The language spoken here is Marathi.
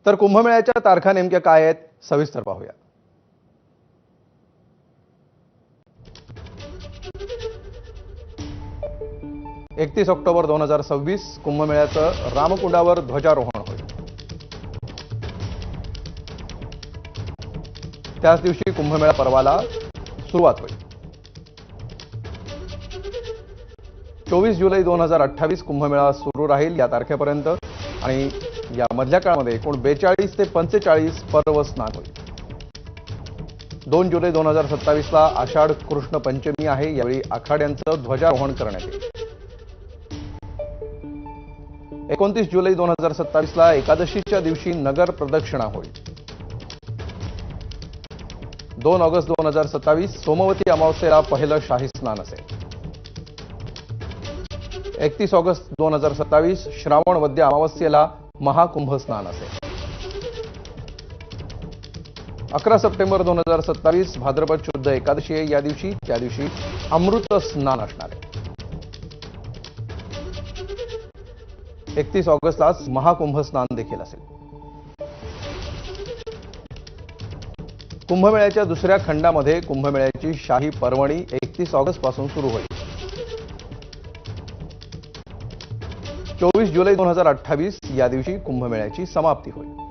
तर कुंभमेळ्याच्या तारखा नेमक्या काय आहेत सविस्तर पाहूया। 31 ऑक्टोबर 2026 कुंभमेळ्याचं रामकुंडावर ध्वजारोहण होईल। त्याच दिवशी कुंभमेळा पर्वाला सुरुवात होईल। 24 जुलै 2028 कुंभमेळा सुरू राहील या तारखेपर्यंत आणि या मधल्या काळामध्ये एकूण 42 ते 45 पर्व स्नान होईल। 2 जुलै 2027 ला आषाढ कृष्ण पंचमी आहे। यावेळी आखाड्यांचं ध्वजारोहण करण्यात येईल। 29 जुलै 2027 ला एकादशीच्या दिवशी नगर प्रदक्षिणा होईल। 2 ऑगस्ट 2027 सोमवती अमावस्येला पहिलं शाही स्नान असेल। 31 ऑगस्ट 2027 श्रावण वद्य अमावस्येला महाकुंभ स्नान असेल। 11 सप्टेंबर 2027 भाद्रपद शुद्ध एकादशी आहे। त्या दिवशी अमृत स्नान असणार आहे। 31 ऑगस्टलाच महाकुंभ स्नान देखील असेल। कुंभमेळ्याच्या दुसऱ्या खंडामध्ये कुंभमेळ्याची शाही पर्वणी 31 ऑगस्ट पासून सुरू होईल। 24 जुलै 2028 या दिवशी कुंभमेळ्याची समाप्ती होईल।